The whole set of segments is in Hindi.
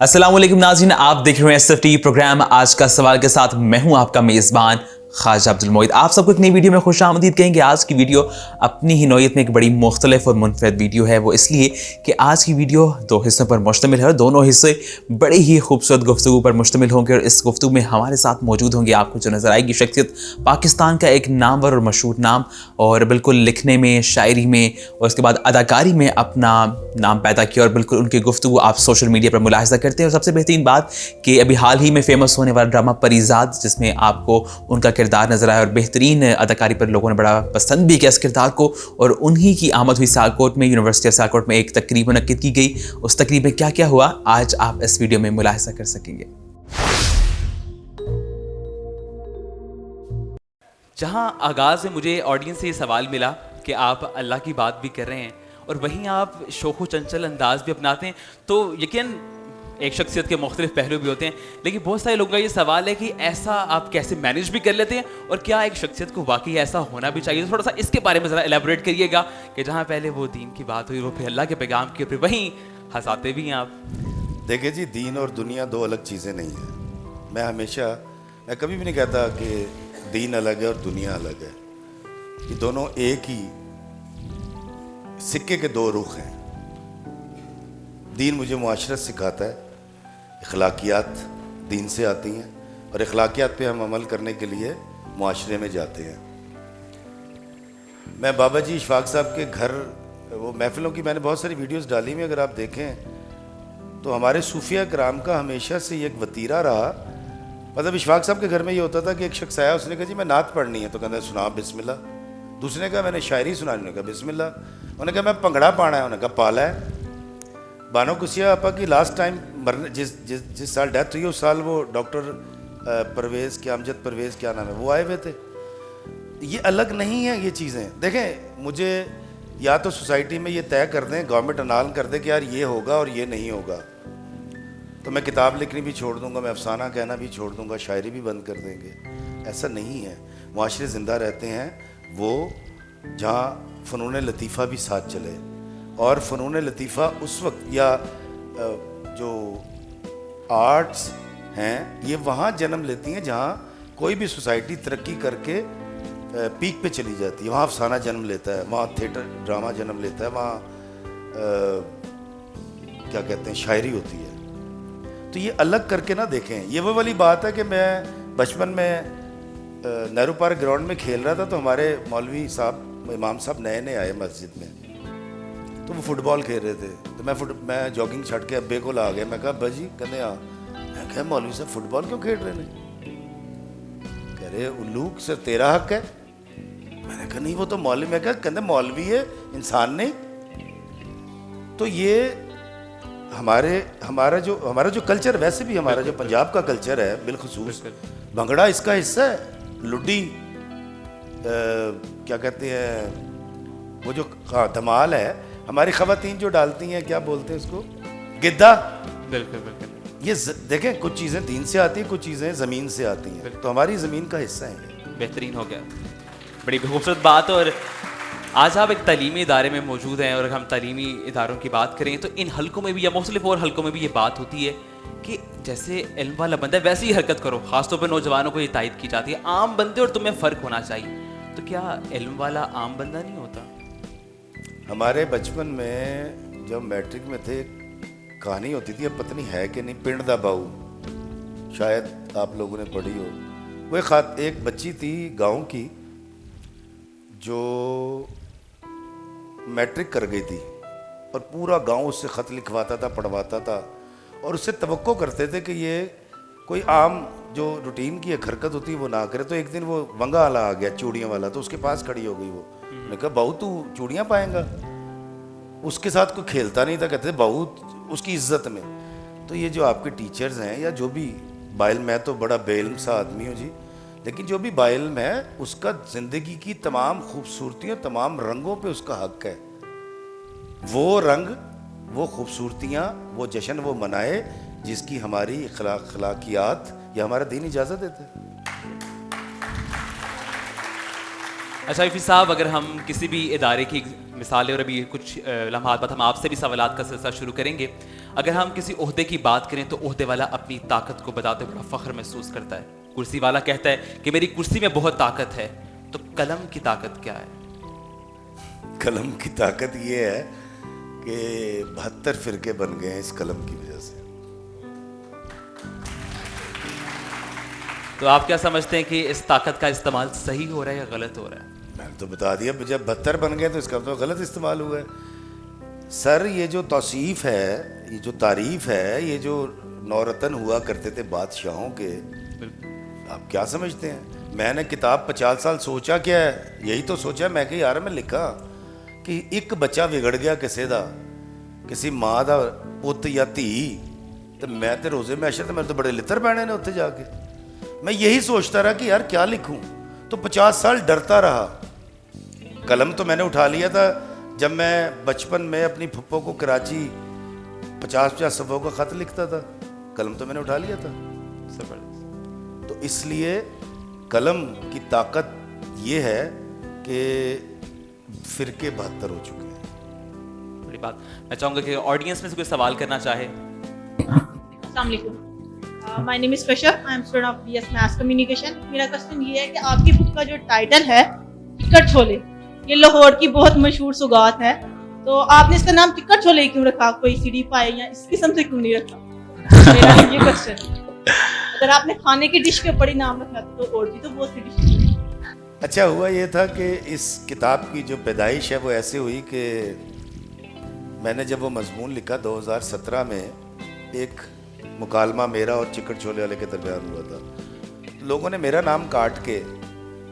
अस्सलाम वालेकुम नाज़रीन, आप देख रहे हैं एसएफटी प्रोग्राम। आज का सवाल के साथ मैं हूं आपका मेज़बान ख्वाजा अब्दुल मोइद। आप सबको एक नई वीडियो में खुशामदीद कहेंगे। आज की वीडियो अपनी ही नौयत में एक बड़ी मुख्तलिफ और मुनफरद वीडियो है। वो इसलिए कि आज की वीडियो दो हिस्सों पर मुश्तमिल है और दोनों हिस्से बड़े ही खूबसूरत गुफ्तगू पर मुश्तमिल होंगे। और इस गुफ्तगू में हमारे साथ मौजूद होंगे, आपको जो नज़र आएगी शख्सियत पाकिस्तान का एक नामवर और मशहूर नाम, और बिल्कुल लिखने में, शायरी में और उसके बाद अदाकारी में अपना नाम पैदा किया। और बिल्कुल उनकी गुफ्तगू आप सोशल मीडिया पर मुलाहिजा करते हैं। और सबसे बेहतरीन बात कि अभी हाल ही में फेमस होने वाला ड्रामा परीज़ाद, जिसमें आपको उनका किरदार नजर आया और बेहतरीन अदाकारी पर लोगों ने बड़ा पसंद भी किया इस किरदार को। और उन्हीं की आमद हुई सियालकोट में, यूनिवर्सिटी ऑफ सियालकोट में एक तकरीब मुनक्किद की गई। उस तकरीब में क्या क्या हुआ आज आप इस वीडियो में मुलाहिजा कर सकेंगे। जहां आगाज़ में मुझे ऑडियंस से ये सवाल मिला कि आप अल्लाह की बात भी कर रहे हैं और वहीं आप शोखो चंचल अंदाज भी अपनाते हैं, तो यकीन एक शख्सियत के मुख्तलिफ पहलू भी होते हैं। लेकिन बहुत सारे लोगों का ये सवाल है कि ऐसा आप कैसे मैनेज भी कर लेते हैं और क्या एक शख्सियत को वाकई ऐसा होना भी चाहिए। तो थोड़ा सा इसके बारे में ज़रा एलेबोरेट करिएगा कि जहाँ पहले वो दीन की बात हुई, वो फिर अल्लाह के पैगाम की, फिर वहीं हंसाते भी हैं आप। देखिए जी, दीन और दुनिया दो अलग चीज़ें नहीं हैं। मैं कभी भी नहीं कहता कि दीन अलग है और दुनिया अलग है। ये दोनों एक ही सिक्के के दो रुख हैं। दीन मुझे मुआशरत सिखाता है, अखलाकियात दीन से आती हैं और अखलाकियात पे हम अमल करने के लिए मुआशरे में जाते हैं। मैं बाबा जी इशफाक साहब के घर, वो महफिलों की मैंने बहुत सारी वीडियोस डाली हुई, अगर आप देखें तो हमारे सूफिया कराम का हमेशा से ये एक वतीरा रहा। मतलब इशफाक साहब के घर में ये होता था कि एक शख्स आया, उसने कहा जी मैं नात पढ़नी है, तो कहते सुना बिस्मिल्लाह। दूसरे ने कहा मैंने शायरी सुनानी, उन्होंने कहा बिस्मिल्लाह। उन्होंने कहा मैं भंगड़ा पाना है, उन्होंने कहा पाला है। बानो कुसिया आपा की लास्ट टाइम मरने जिस साल डेथ हुई, उस साल वो डॉक्टर परवेज़ क्या, अमजद परवेज़ क्या नाम है, वो आए हुए थे। ये अलग नहीं है ये चीज़ें। देखें, मुझे या तो सोसाइटी में ये तय कर दें, गवर्नमेंट ऐलान कर दे कि यार ये होगा और ये नहीं होगा, तो मैं किताब लिखनी भी छोड़ दूंगा, मैं अफसाना कहना भी छोड़ दूंगा, शायरी भी बंद कर देंगे। ऐसा नहीं है। मुआशरे ज़िंदा रहते हैं वो जहाँ फ़नून लतीफ़ा भी साथ चले। और फ़नून लतीफ़ा उस वक्त, या जो आर्ट्स हैं, ये वहाँ जन्म लेती हैं जहाँ कोई भी सोसाइटी तरक्की करके पीक पे चली जाती है। वहाँ अफसाना जन्म लेता है, वहाँ थिएटर ड्रामा जन्म लेता है, वहाँ क्या कहते हैं, शायरी होती है। तो ये अलग करके ना देखें। ये वो वाली बात है कि मैं बचपन में नेहरू पार्क ग्राउंड में खेल रहा था, तो हमारे मौलवी साहब, इमाम साहब नए नए आए मस्जिद में, तो वो फुटबॉल खेल रहे थे। तो मैं जॉगिंग छट के अब्बे को ला गया। मैं कहा अब्बा जी, कहते हाँ। मैं कहा मौलवी साहब फुटबॉल क्यों खेल रहे हैं? कह रहे उल्लू सर तेरा हक है। मैंने कहा नहीं, वो तो मौलवी। मैं कहा कहते मौलवी है, इंसान नहीं। तो ये हमारा जो कल्चर, वैसे भी हमारा जो पंजाब का कल्चर है बिलखुसूस, भंगड़ा इसका हिस्सा है। लुड्डी क्या कहते हैं, वो जो धमाल है, हमारी ख़वातीन जो डालती हैं, क्या बोलते हैं उसको, गिद्दा। बिल्कुल। ये देखें, कुछ चीज़ें दीन से आती हैं, कुछ चीज़ें ज़मीन से आती हैं, तो हमारी ज़मीन का हिस्सा है। बेहतरीन हो गया, बड़ी खूबसूरत बात। और आज आप एक तालीमी इदारे में मौजूद हैं और अगर हम तालीमी इदारों की बात करें तो इन हलकों में भी, या मुख्तलिफ और हलकों में भी ये बात होती है कि जैसे इल्म वाला बंदा है वैसे ही हरकत करो। ख़ासतौर पर नौजवानों को ये तायद की जाती है, आम बंदे और तुम्हें फ़र्क होना चाहिए। तो क्या इल्म वाला आम बंदा नहीं होता? हमारे बचपन में जब मैट्रिक में थे, कहानी होती थी, अब पता नहीं है कि नहीं, पिंड दा बाऊ, शायद आप लोगों ने पढ़ी हो। वो एक बच्ची थी गांव की जो मैट्रिक कर गई थी और पूरा गांव उससे ख़त लिखवाता था, पढ़वाता था, और उससे तवक्को करते थे कि ये कोई आम जो रूटीन की एक हरकत होती है वो ना करे। तो एक दिन वो वंगा वाला आ गया, चूड़ियाँ वाला, तो उसके पास खड़ी हो गई वो। मैंने कहा बहू तू चूड़ियाँ पाएंगा? उसके साथ कोई खेलता नहीं था, कहते बहू उसकी इज्जत में। तो ये जो आपके टीचर्स हैं या जो भी बाइल्म, मैं तो बड़ा बेइल्म सा आदमी हूँ जी, लेकिन जो भी बाइल्म है उसका ज़िंदगी की तमाम खूबसूरतियों, तमाम रंगों पे उसका हक है। वो रंग, वो खूबसूरतियाँ, वो जश्न वो मनाए जिसकी हमारी अखलाकियात या हमारा दीन इजाज़त देता है। अच्छा इफ़ी साहब, अगर हम किसी भी इदारे की मिसालें, और अभी कुछ लम्हात बाद हम आपसे भी सवालात का सिलसिला शुरू करेंगे, अगर हम किसी ओहदे की बात करें तो ओहदे वाला अपनी ताकत को बताते बड़ा फख्र महसूस करता है। कुर्सी वाला कहता है कि मेरी कुर्सी में बहुत ताकत है। तो कलम की ताकत क्या है? कलम की ताकत ये है कि 72 फिरके बन गए हैं इस कलम की वजह से। तो आप क्या समझते हैं कि इस ताकत का इस्तेमाल सही हो रहा है या गलत हो रहा है? मैंने तो बता दिया, जब 72 बन गए तो इसका तो गलत इस्तेमाल हुआ है सर। ये जो तौसीफ है, ये जो तारीफ है, ये जो नौरतन हुआ करते थे बादशाहों के, आप क्या समझते हैं? मैंने किताब 50 साल सोचा क्या है, यही तो सोचा मैं कि यार मैं लिखा कि एक बच्चा विगड़ गया किसी दा, किसी माँ दा पुत या धी, तो मैं तो रोजे मैशर तो मेरे तो बड़े लितर पैने ने उत्थे जाके। मैं यही सोचता रहा कि यार क्या लिखूं, तो 50 साल डरता रहा। कलम तो मैंने उठा लिया था जब मैं बचपन में अपनी फुप्पो को कराची 50-50 सफ़ों का ख़त लिखता था, कलम तो मैंने उठा लिया था। जबरदस्त। तो इसलिए कलम की ताकत ये है कि फिरके 72 हो चुके हैं। बड़ी बात। मैं चाहूँगा कि ऑडियंस में से कोई सवाल करना चाहे। अस्सलाम वालेकुम, my name is Kashyap, I am student of BS maths communication. मेरा क्वेश्चन ये है कि आपकी बुक का जो टाइटल है चिकट छोले, ये लाहौर की बहुत मशहूर सौगात है, तो आपने इसका नाम चिकट छोले क्यों रखा? कोई सीढ़ी पाए या इस किस्म से क्यों नहीं रखा? मेरा ये क्वेश्चन। अगर आपने खाने की डिश के ऊपर ही नाम रखा तो और भी तो बहुत सी डिश। अच्छा हुआ ये था कि इस किताब की जो पैदाइश है वो ऐसे हुई कि मैंने जब वो मजमून लिखा 2017 में, एक मुकालमा मेरा और चिकट छोले वाले के दरमियान हुआ था। लोगों ने मेरा नाम काट के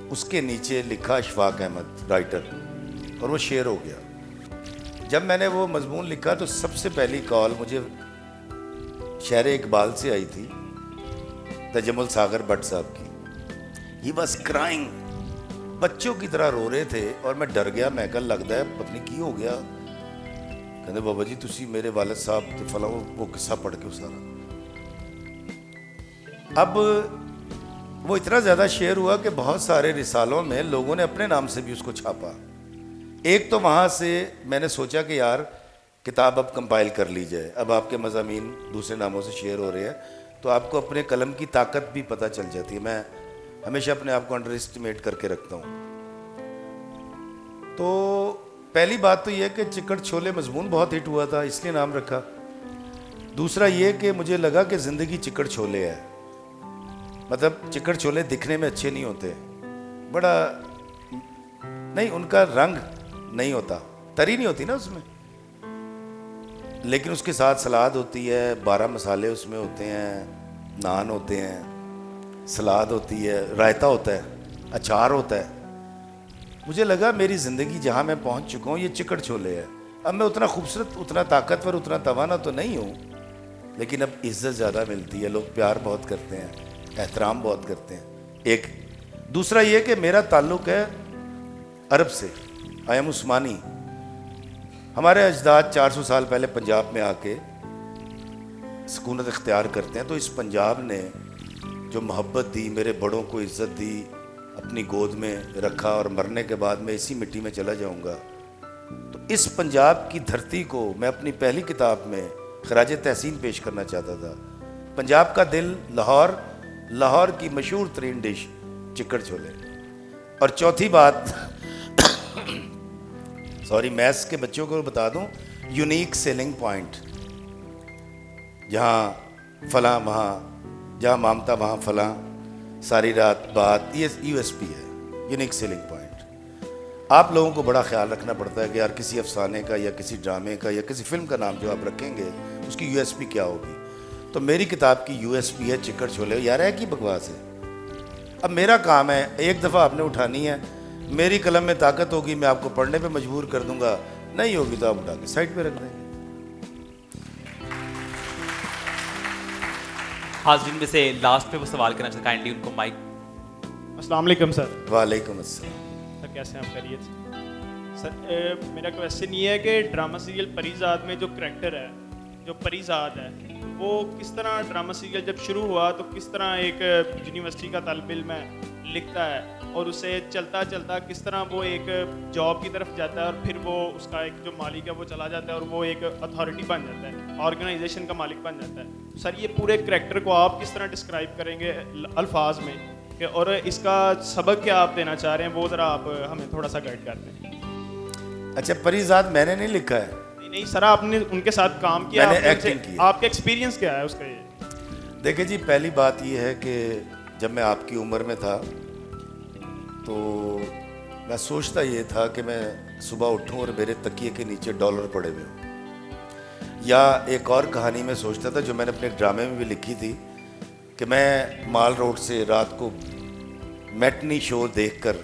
उसके नीचे लिखा इशफाक अहमद राइटर, और वो शेयर हो गया। जब मैंने वो मजमून लिखा तो सबसे पहली कॉल मुझे शहर इकबाल से आई थी, तजम्मुल सागर भट्ट साहब की। ही वाज क्राइंग, बच्चों की तरह रो रहे थे, और मैं डर गया। मैं कल लगता है पता नहीं की हो गया। कहते बाबा जी तुसी मेरे वालिद साहब ते फला वो किस्सा पढ़ के सारा। अब वो इतना ज़्यादा शेयर हुआ कि बहुत सारे रिसालों में लोगों ने अपने नाम से भी उसको छापा। एक तो वहाँ से मैंने सोचा कि यार किताब अब कंपाइल कर ली जाए, अब आपके मज़ामीन दूसरे नामों से शेयर हो रहे हैं, तो आपको अपने कलम की ताकत भी पता चल जाती है। मैं हमेशा अपने आप को अंडर एस्टिमेट करके रखता हूँ। तो पहली बात तो यह कि चिकट छोले मजमून बहुत हिट हुआ था, इसलिए नाम रखा। दूसरा ये कि मुझे लगा कि ज़िंदगी चिकट छोले है, मतलब चिकट छोले दिखने में अच्छे नहीं होते, बड़ा नहीं, उनका रंग नहीं होता, तरी नहीं होती ना उसमें, लेकिन उसके साथ सलाद होती है, 12 मसाले उसमें होते हैं, नान होते हैं, सलाद होती है, रायता होता है, अचार होता है। मुझे लगा मेरी ज़िंदगी जहाँ मैं पहुँच चुका हूँ ये चिकट छोले है। अब मैं उतना खूबसूरत, उतना ताकतवर, उतना तवाना तो नहीं हूँ, लेकिन अब इज़्ज़त ज़्यादा मिलती है, लोग प्यार बहुत करते हैं, एहतराम बहुत करते हैं। एक दूसरा ये कि मेरा ताल्लुक़ है अरब से, आई एम उस्मानी। हमारे अजदाद 400 साल पहले पंजाब में आके सुकूनत इख्तियार करते हैं, तो इस पंजाब ने जो मोहब्बत दी, मेरे बड़ों को इज़्ज़त दी, अपनी गोद में रखा, और मरने के बाद मैं इसी मिट्टी में चला जाऊंगा। तो इस पंजाब की धरती को मैं अपनी पहली किताब में खराज तहसीन पेश करना चाहता था। पंजाब का दिल लाहौर, लाहौर की मशहूर तरीन डिश चिकट छोले। और चौथी बात सॉरी, मैथ्स के बच्चों को बता दूं, यूनिक सेलिंग पॉइंट, जहाँ फला वहाँ, जहाँ मामता वहाँ फला, सारी रात बात, ये यूएसपी है, यूनिक सेलिंग पॉइंट। आप लोगों को बड़ा ख्याल रखना पड़ता है कि यार किसी अफसाने का या किसी ड्रामे का या किसी फिल्म का नाम जो आप रखेंगे उसकी यूएसपी क्या होगी। तो मेरी किताब की यूएसपी है चिकट छोले। यार है कि बकवास है। अब मेरा काम है, एक दफ़ा आपने उठानी है, मेरी कलम में ताकत होगी, मैं आपको पढ़ने पे मजबूर कर दूंगा, नहीं होगी तो आप उठा के साइड पे रख देंगे। हाज़रीन में से लास्ट पे वो सवाल करना चाहता, काइंडली उनको माइक। अस्सलाम वालेकुम सर। वालेकुम अस्सलाम। सर कैसे हैं आप? खैरियत से? सर मेरा क्वेश्चन ये है कि ड्रामा सीरियल परीज़ाद में जो करैक्टर है, जो परीज़ाद है, वो किस तरह ड्रामा सीरियल जब शुरू हुआ तो किस तरह एक यूनिवर्सिटी का तालिब इल्म है लिखता है, और उसे चलता चलता किस तरह वो एक जॉब की तरफ जाता है, और फिर वो उसका एक जो मालिक है वो चला जाता है और वो एक अथॉरिटी बन जाता है। ऑर्गेनाइजेशन का मालिक बन जाता है। सर ये पूरे करैक्टर को आप किस तरह डिस्क्राइब करेंगे अल्फाज में और इसका सबक क्या आप देना चाह रहे हैं, वो ज़रा आप हमें थोड़ा सा गाइड कर दें। अच्छा, परिजात मैंने नहीं लिखा है। नहीं सर, आपने उनके साथ काम किया, मैंने आपने एक्टिंग की। आपका एक्सपीरियंस क्या है उसका? ये देखिए जी, पहली बात ये है कि जब मैं आपकी उम्र में था तो मैं सोचता ये था कि मैं सुबह उठूं और मेरे तकिए के नीचे डॉलर पड़े हुए हों। या एक और कहानी में सोचता था जो मैंने अपने ड्रामे में भी लिखी थी कि मैं माल रोड से रात को मैटनी शो देखकर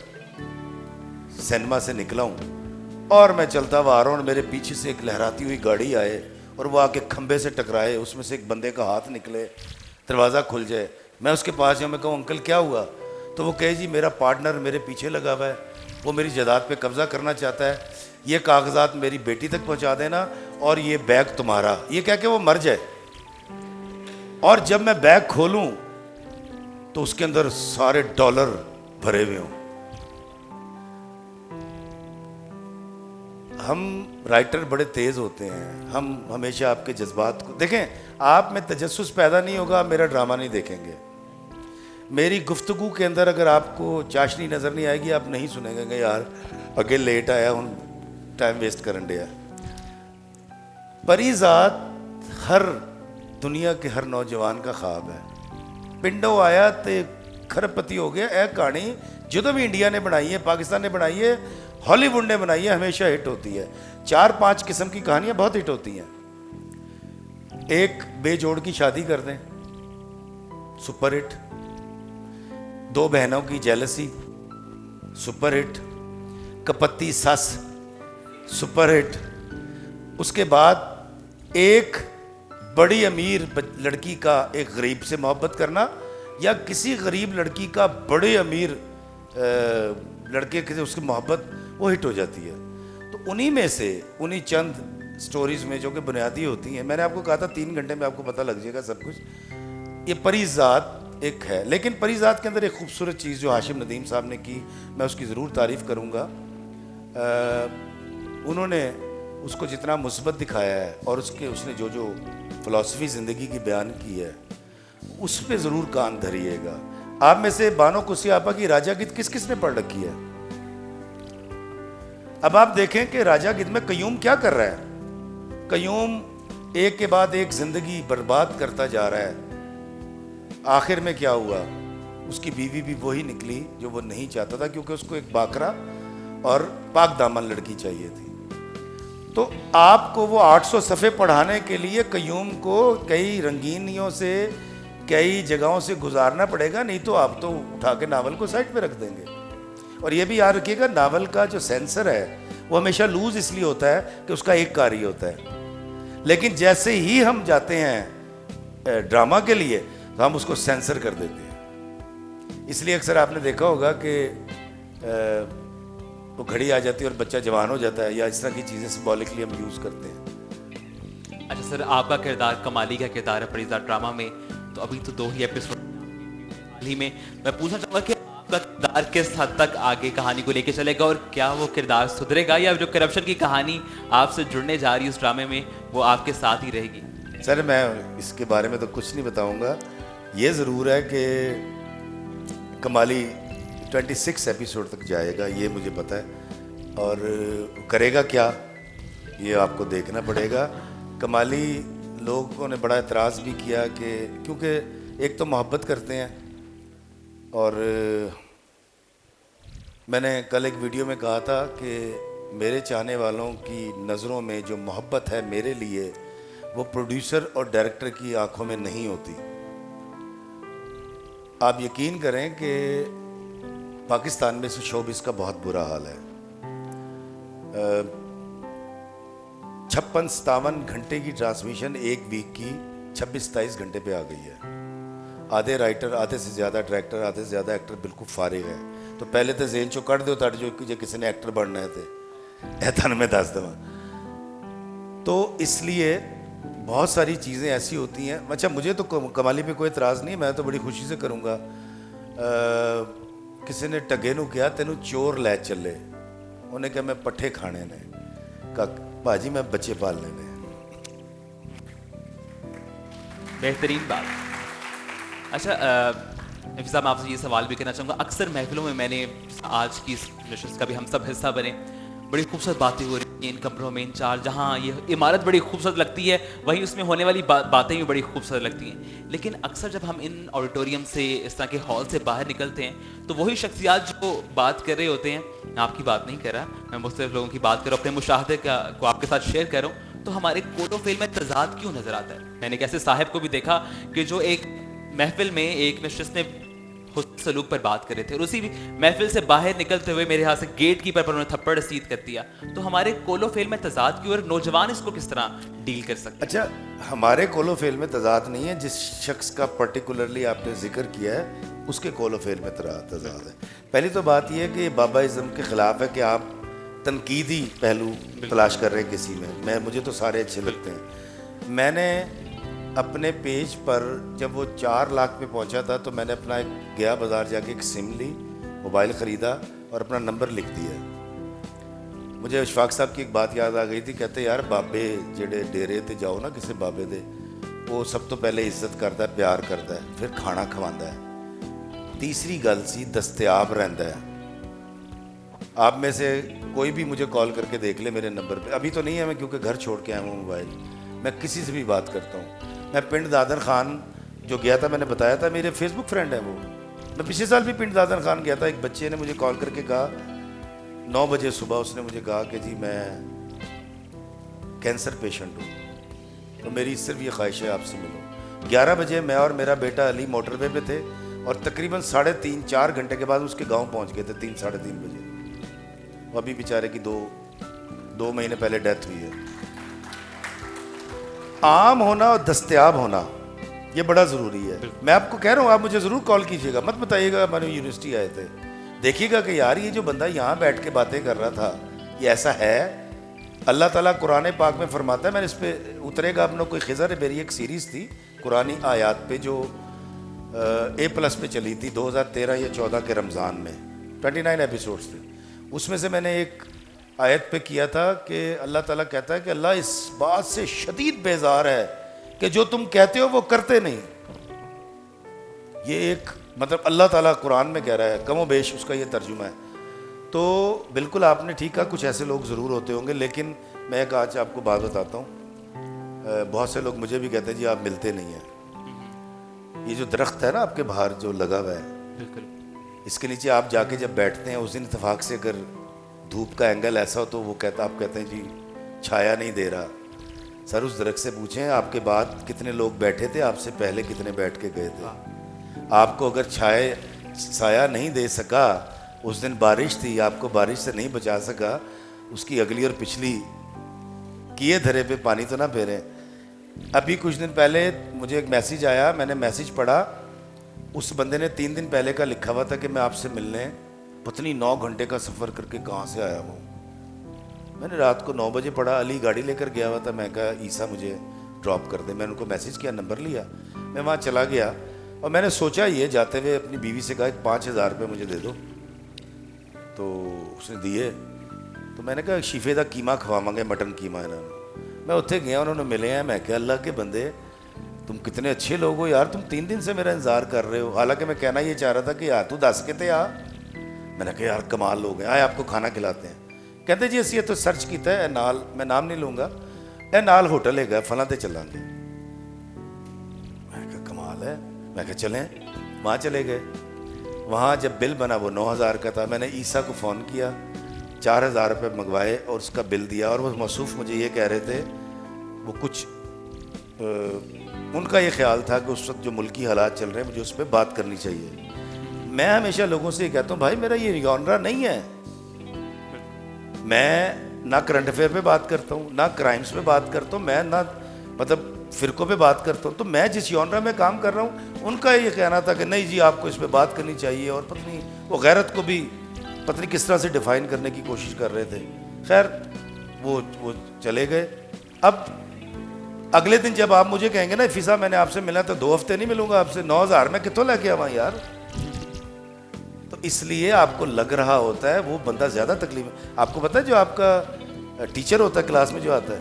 सिनेमा से निकला हूँ और मैं चलता हुआ आ रहा हूँ और मेरे पीछे से एक लहराती हुई गाड़ी आए और वो आके खंबे से टकराए, उसमें से एक बंदे का हाथ निकले, दरवाज़ा खुल जाए, मैं उसके पास जाऊँ, मैं कहूँ अंकल क्या हुआ? तो वो कहे जी मेरा पार्टनर मेरे पीछे लगा हुआ है, वो मेरी जायदाद पे कब्ज़ा करना चाहता है, ये कागजात मेरी बेटी तक पहुँचा देना और ये बैग तुम्हारा, ये कह के वो मर जाए। और जब मैं बैग खोलूँ तो उसके अंदर सारे डॉलर भरे हुए हों। हम राइटर बड़े तेज़ होते हैं, हम हमेशा आपके जज्बात को देखें, आप में तजस्सुस पैदा नहीं होगा, आप मेरा ड्रामा नहीं देखेंगे। मेरी गुफ्तगू के अंदर अगर आपको चाशनी नज़र नहीं आएगी, आप नहीं सुनेंगे यार अगे लेट आया हूँ, टाइम वेस्ट करन दिया। परिजात हर दुनिया के हर नौजवान का ख्वाब है। पिंडों आया तो खरबपति हो गया। यह कहानी जो भी इंडिया ने बनाई है, पाकिस्तान ने बनाई है, हॉलीवुड ने बनाई है, हमेशा हिट होती है। 4-5 किस्म की कहानियां बहुत हिट होती हैं। एक बेजोड़ की शादी कर दें, सुपर हिट। 2 बहनों की जेलसी, सुपर हिट। कपत्ती सस, सुपर हिट। उसके बाद एक बड़ी अमीर लड़की का एक गरीब से मोहब्बत करना, या किसी गरीब लड़की का बड़े अमीर लड़के से उसकी मोहब्बत, वो हिट हो जाती है। तो उन्हीं में से, उन्हीं चंद स्टोरीज़ में जो कि बुनियादी होती हैं, मैंने आपको कहा था 3 घंटे में आपको पता लग जाएगा सब कुछ। ये परिजात एक है, लेकिन परिजात के अंदर एक खूबसूरत चीज़ जो हाशिम नदीम साहब ने की, मैं उसकी ज़रूर तारीफ़ करूँगा। उन्होंने उसको जितना मुस्बत दिखाया है और उसने जो जो फ़िलासफ़ी ज़िंदगी की बयान की है, उस पर ज़रूर कान धरिएगा। आप में से बानो कुसियापा की राजा गीत किस किस ने पढ़ रखी है? अब आप देखें कि राजा गीत में कयूम क्या कर रहा है। कयूम एक के बाद एक जिंदगी बर्बाद करता जा रहा है। आखिर में क्या हुआ? उसकी बीवी भी वही निकली जो वो नहीं चाहता था, क्योंकि उसको एक बाकरा और पाक दामन लड़की चाहिए थी। तो आपको वो 800 सफ़े पढ़ाने के लिए कयूम को कई रंगीनियों से, कई जगहों से गुजारना पड़ेगा, नहीं तो आप तो उठा के नावल को साइड पे रख देंगे। और ये भी याद रखिएगा, नावल का जो सेंसर है वो हमेशा लूज इसलिए होता है कि उसका एक कार्य होता है, लेकिन जैसे ही हम जाते हैं ड्रामा के लिए तो हम उसको सेंसर कर देते हैं। इसलिए अक्सर आपने देखा होगा कि वो घड़ी आ जाती है और बच्चा जवान हो जाता है, या इस तरह की चीज़ें सिंबॉलिकली हम यूज़ करते हैं। अच्छा सर, आपका किरदार कमाली का किरदार है परिजात ड्रामा में, तो अभी तो 2 ही एपिसोड ही में, मैं पूछना चाहूँगा कि आपका किरदार किस हद तक आगे कहानी को लेके चलेगा और क्या वो किरदार सुधरेगा, या जो करप्शन की कहानी आपसे जुड़ने जा रही है उस ड्रामे में वो आपके साथ ही रहेगी? सर मैं इसके बारे में तो कुछ नहीं बताऊंगा। ये ज़रूर है कि कमाली 26 एपिसोड तक जाएगा, ये मुझे पता है, और करेगा क्या ये आपको देखना पड़ेगा। कमाली लोगों ने बड़ा एतराज़ भी किया कि क्योंकि एक तो मोहब्बत करते हैं, और मैंने कल एक वीडियो में कहा था कि मेरे चाहने वालों की नज़रों में जो मोहब्बत है मेरे लिए, वो प्रोड्यूसर और डायरेक्टर की आंखों में नहीं होती। आप यकीन करें कि पाकिस्तान में शोबिस का बहुत बुरा हाल है। 56-57 घंटे की ट्रांसमिशन एक वीक की 26-27 घंटे पे आ गई है। आधे राइटर, आधे से ज़्यादा डायरेक्टर, आधे से ज़्यादा एक्टर बिल्कुल फारिग है। तो पहले तो जेन चो कट दो तट जो किसी ने एक्टर बनना है थे ऐसा मैं दस दवा। तो इसलिए बहुत सारी चीज़ें ऐसी होती हैं। अच्छा, मुझे तो कमाली पे कोई एतराज़ नहीं, मैं तो बड़ी खुशी से करूँगा। किसी ने टगे नू कहा तेनू चोर लै चले, उन्हें कहा मैं पट्ठे खाने ने, कहा भाजी मैं बच्चे पालने ने। बेहतरीन बात। अच्छा नफीस साहब, मैं आपसे ये सवाल भी करना चाहूँगा, अक्सर महफिलों में मैंने आज की इस नशिस्त का भी हम सब हिस्सा बने, बड़ी खूबसूरत बातें हो रही हैं इन कमरों में, इन चार, जहाँ ये इमारत बड़ी खूबसूरत लगती है वहीं उसमें होने वाली बातें भी बड़ी खूबसूरत लगती हैं। लेकिन अक्सर जब हम इन ऑडिटोरियम से, इस तरह के हॉल से बाहर निकलते हैं तो वही शख्सियात जो बात कर रहे होते हैं, मैं आपकी बात नहीं कर रहा, मैं मुख्तलिफ लोगों की बात कर रहा हूँ, अपने मुशाहदे को आपके साथ शेयर कर रहा हूँ, तो हमारे कोटो फेल में तजाद क्यों नज़र आता है। मैंने एक ऐसे साहब को भी देखा कि जो एक महफिल में एक नशिस्त में हुस्न सलूक पर बात कर रहे थे और उसी महफिल से बाहर निकलते हुए मेरे हाथ से गेट कीपर पर उन्होंने थप्पड़ रसीद कर दिया। तो हमारे कोलो फेल में तजाद की और नौजवान इसको किस तरह डील कर सकते हैं? अच्छा, हमारे कोलो फेल में तजाद नहीं है, जिस शख्स का पर्टिकुलरली आपने जिक्र किया है उसके कोलो फेल में तजाद है। पहली तो बात यह है कि बाबाइज़्म के ख़िलाफ़ है कि आप तनकीदी पहलू तलाश कर रहे हैं किसी में। मुझे तो सारे अच्छे लगते हैं। मैंने अपने पेज पर जब वो 4 लाख पे पहुंचा था तो मैंने अपना एक गया बाज़ार जाके एक सिम ली, मोबाइल ख़रीदा और अपना नंबर लिख दिया। मुझे इशफाक साहब की एक बात याद आ गई थी, कहते यार बाबे जेड़े डेरे ते जाओ ना किसी बाबे दे, वो सब तो पहले इज्जत करता है, प्यार करता है, फिर खाना खवांदा है, तीसरी गल सी दस्तयाब रहता है। आप में से कोई भी मुझे कॉल करके देख ले मेरे नंबर पे, अभी तो नहीं है मैं क्योंकि घर छोड़ के आया हूँ मोबाइल, मैं किसी से भी बात करता हूँ। मैं पिंड दादन खान जो गया था, मैंने बताया था मेरे फेसबुक फ्रेंड है वो, मैं पिछले साल भी पिंड दादन खान गया था। एक बच्चे ने मुझे कॉल करके कहा 9 बजे सुबह, उसने मुझे कहा कि जी मैं कैंसर पेशेंट हूँ, तो मेरी सिर्फ ये ख्वाहिश है आपसे मिलो। 11 बजे मैं और मेरा बेटा अली मोटरवे पे थे और तकरीबन 3.5-4 घंटे के बाद उसके गाँव पहुँच गए थे 3-3:30 बजे। वो अभी बेचारे की 2 महीने पहले डेथ हुई है। आम होना और दस्तयाब होना ये बड़ा ज़रूरी है। मैं आपको कह रहा हूँ, आप मुझे ज़रूर कॉल कीजिएगा, मत बताइएगा हमारे यूनिवर्सिटी आए थे, देखिएगा कि यार ये जो बंदा यहाँ बैठ के बातें कर रहा था ये ऐसा है। अल्लाह ताला कुरान पाक में फरमाता है, मैंने इस पर उतरेगा अपना कोई खिज़र, मेरी एक सीरीज़ थी कुरानी आयात पे जो A+ पे चली थी 2013 या 14 के रमज़ान में, 29 एपिसोड्स थे। उसमें से मैंने एक आयत पे किया था कि अल्लाह ताला कहता है कि अल्लाह इस बात से शदीद बेजार है कि जो तुम कहते हो वो करते नहीं। ये एक मतलब अल्लाह ताला कुरान में कह रहा है, कमो बेश उसका ये तर्जुमा है। तो बिल्कुल आपने ठीक कहा, कुछ ऐसे लोग ज़रूर होते होंगे, लेकिन मैं एक आज आपको बात बताता हूँ। बहुत से लोग मुझे भी कहते हैं जी आप मिलते नहीं हैं। ये जो दरख्त है ना आपके बाहर जो लगा हुआ है, इसके नीचे आप जाके जब बैठते हैं, उस दिन इत्तेफाक से अगर धूप का एंगल ऐसा हो तो वो आप कहते हैं जी छाया नहीं दे रहा। सर उस दरख्त से पूछें आपके बाद कितने लोग बैठे थे, आपसे पहले कितने बैठ के गए थे। आपको अगर साया नहीं दे सका, उस दिन बारिश थी, आपको बारिश से नहीं बचा सका, उसकी अगली और पिछली किए धरे पे पानी तो ना फेरें। अभी कुछ दिन पहले मुझे एक मैसेज आया, मैंने मैसेज पढ़ा, उस बंदे ने 3 दिन पहले का लिखा हुआ था कि मैं आपसे मिलने पत्नी 9 घंटे का सफ़र करके कहाँ से आया हूँ। मैंने रात को 9 बजे पढ़ा, अली गाड़ी लेकर गया हुआ था, मैं कहा ईसा मुझे ड्रॉप कर दे। मैंने उनको मैसेज किया, नंबर लिया, मैं वहाँ चला गया और मैंने सोचा ये जाते हुए अपनी बीवी से कहा 5,000 रुपये मुझे दे दो, तो उसने दिए। तो मैंने कहा शीफे का कीमा खवावांगे, मटन कीमा इन्होंने। मैं उत्थे गया, उन्होंने मिले हैं, मैं क्या अल्लाह के बंदे तुम कितने अच्छे लोग हो यार, तुम 3 दिन से मेरा इंतज़ार कर रहे हो। हालांकि मैं कहना ये चाह रहा था कि यार तू 10 के थे आ। मैंने कहा यार कमाल लोग हैं, आए आपको खाना खिलाते हैं। कहते जी असी तो सर्च किया है नाल, मैं नाम नहीं लूँगा, ए नाल होटल है फलां ते चलांगे। मैं कहा कमाल है, मैं कहा चलें। वहाँ चले गए। वहाँ जब बिल बना वो 9,000 का था। मैंने ईसा को फ़ोन किया, 4,000 रुपये मंगवाए और उसका बिल दिया। और वो मौसूफ मुझे ये कह रहे थे, वो कुछ उनका ये ख्याल था कि उस वक्त जो मुल्की हालात चल रहे हैं मुझे उस पर बात करनी चाहिए। मैं हमेशा लोगों से ये कहता हूँ भाई मेरा ये जॉनरा नहीं है, मैं ना करंट अफेयर पे बात करता हूँ, ना क्राइम्स पे बात करता हूँ, मैं ना मतलब फ़िरक़ों पे बात करता हूँ। तो मैं जिस जॉनरा में काम कर रहा हूँ उनका ये कहना था कि नहीं जी आपको इस पर बात करनी चाहिए। और पता नहीं वो गैरत को भी पता नहीं किस तरह से डिफ़ाइन करने की कोशिश कर रहे थे। खैर वो चले गए। अब अगले दिन जब आप मुझे कहेंगे ना फिजा मैंने आपसे मिला तो 2 हफ्ते नहीं मिलूंगा आपसे, 9,000 में कितों लेके आवा यार। तो इसलिए आपको लग रहा होता है वो बंदा ज़्यादा तकलीफ। आपको पता है जो आपका टीचर होता है क्लास में जो आता है,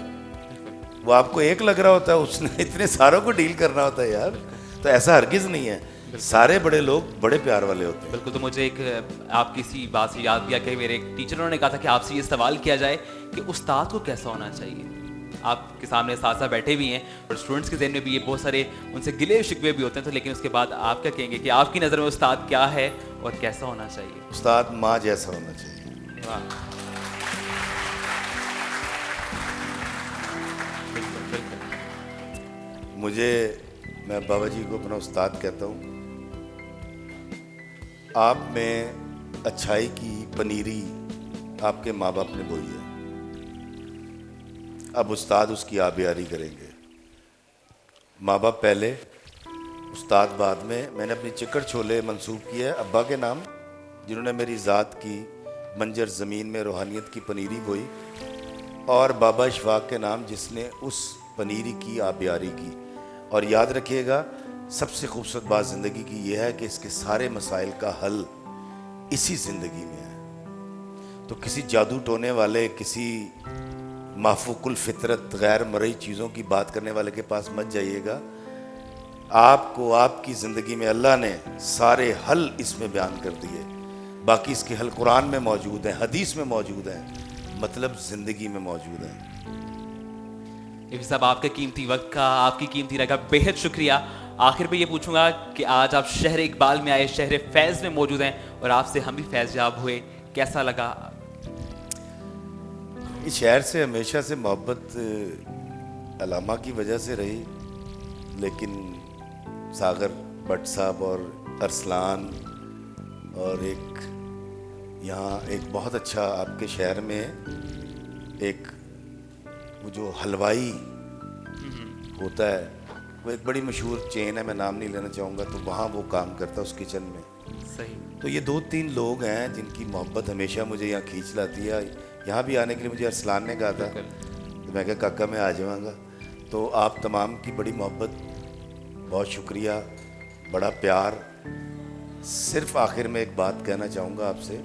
वो आपको एक लग रहा होता है, उसने इतने सारों को डील करना होता है यार। तो ऐसा हरगिज़ नहीं है, सारे बड़े लोग बड़े प्यार वाले होते हैं। बिल्कुल। तो मुझे एक आपकी इसी बात से याद दिया कि मेरे एक टीचरों ने कहा था कि आपसे ये सवाल किया जाए कि उस्ताद को कैसा होना चाहिए। आपके सामने साथ बैठे भी हैं और स्टूडेंट्स के ज़हन में भी ये बहुत सारे उनसे गिले शिकवे भी होते हैं, तो लेकिन उसके बाद आप क्या कहेंगे कि आपकी नज़र में उस्ताद क्या है और कैसा होना चाहिए? उस्ताद माँ जैसा होना चाहिए। वाह, बिल्कुल बिल्कुल। मैं बाबा जी को अपना उस्ताद कहता हूँ। आप में अच्छाई की पनीरी आपके माँ बाप ने बोई है, अब उस्ताद उसकी आबियारी करेंगे। माँ बाप पहले, उस्ताद बाद में। मैंने अपनी चिकड़ छोले मंसूब किया है अब्बा के नाम, जिन्होंने मेरी ज़ात की बंजर ज़मीन में रूहानियत की पनीरी बोई, और बाबा इशफाक के नाम, जिसने उस पनीरी की आबियारी की। और याद रखिएगा, सबसे खूबसूरत बात ज़िंदगी की यह है कि इसके सारे मसाइल का हल इसी ज़िंदगी में है। तो किसी जादू टोने वाले, किसी माफूकुल फितरत गैर मरई चीज़ों की बात करने वाले के पास मत जाइएगा। आपको आपकी ज़िंदगी में अल्लाह ने सारे हल इसमें बयान कर दिए। बाकी इसके हल कुरान में मौजूद हैं, हदीस में मौजूद हैं, मतलब ज़िंदगी में मौजूद हैं। इफ़ी साहब, आपके कीमती वक्त का, आपकी कीमती राय का बेहद शुक्रिया। आखिर में ये पूछूंगा कि आज आप शहर इकबाल में आए, शहर फैज़ में मौजूद हैं और आपसे हम भी फैज़याब हुए, कैसा लगा? इस शहर से हमेशा से मोहब्बत अलामा की वजह से रही, लेकिन सागर भट्ट साहब और अरसलान और यहाँ एक बहुत अच्छा आपके शहर में एक वो जो हलवाई होता है, वो एक बड़ी मशहूर चेन है, मैं नाम नहीं लेना चाहूँगा, तो वहाँ वो काम करता है उस किचन में। सही। तो ये 2-3 लोग हैं जिनकी मोहब्बत हमेशा मुझे यहाँ खींच लाती है। यहाँ भी आने के लिए मुझे अरसलान ने कहा था, तो मैं कहा काका मैं आ जाऊँगा। तो आप तमाम की बड़ी मोहब्बत, बहुत शुक्रिया, बड़ा प्यार। सिर्फ आखिर में एक बात कहना चाहूँगा आपसे,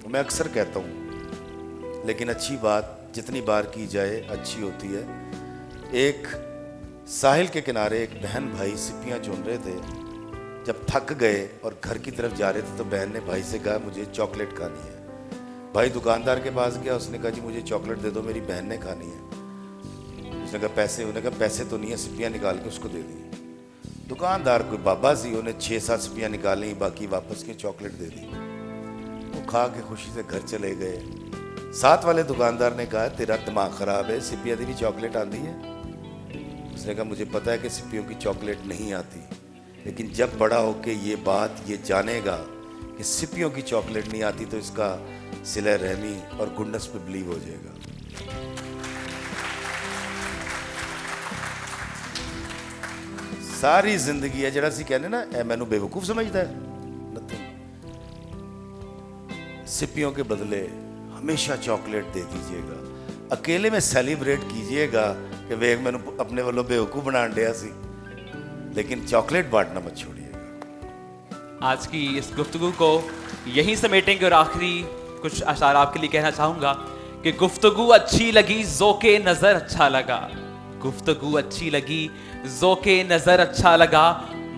मैं अक्सर कहता हूँ, लेकिन अच्छी बात जितनी बार की जाए अच्छी होती है। एक साहिल के किनारे एक बहन भाई सिपियाँ चुन रहे थे, जब थक गए और घर की तरफ जा रहे थे तो बहन ने भाई से कहा मुझे चॉकलेट खानी है। भाई दुकानदार के पास गया, उसने कहा जी मुझे चॉकलेट दे दो, मेरी बहन ने खानी है। उसने कहा पैसे? उन्होंने कहा पैसे तो नहीं है, सिपियाँ निकाल के उसको दे दी। दुकानदार कोई बाबा सी, उन्हें 6-7 सिपियाँ निकाली, बाकी वापस की चॉकलेट दे दी। वो खा के खुशी से घर चले गए। साथ वाले दुकानदार ने कहा तेरा दिमाग ख़राब है, सिपियाँ दी भी चॉकलेट आती है? उसने कहा मुझे पता है कि सिपियों की चॉकलेट नहीं आती, लेकिन जब बड़ा होके ये बात ये जानेगा कि सिपियों की चॉकलेट नहीं आती तो इसका सिला रहमी और गुंडस पे बिलीव हो जाएगा। सारी जिंदगी है जरा सी कहने ना ए मैनू बेवकूफ समझता है, नथिंग। सिपियों के बदले हमेशा चॉकलेट दे दीजिएगा, अकेले में सेलिब्रेट कीजिएगा कि वेग मैनू अपने वालों बेवकूफ बना दिया सी, लेकिन चॉकलेट बांटना मत छोड़िएगा। आज की इस गुफ्तगू को यहीं समेटेंगे और आखिरी कुछ अशार आपके लिए कहना चाहूँगा कि गुफ्तगू अच्छी लगी, ज़ोके नज़र अच्छा लगा। गुफ्तगू अच्छी लगी, ज़ोके नज़र अच्छा लगा,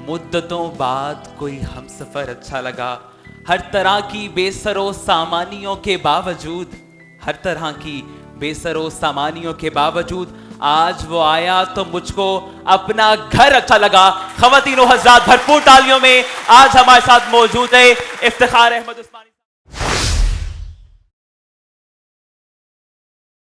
मुद्दतों बाद कोई हमसफ़र अच्छा लगा। हर तरह की बेसरो सामानियों के बावजूद, हर तरह की बेसरो सामानियों के बावजूद आज वो आया तो मुझको अपना घर अच्छा लगा। ख़वातीनो हज़रात, भरपूर तालियों में आज हमारे साथ मौजूद है इफ्तिखार अहमद उस्मानी।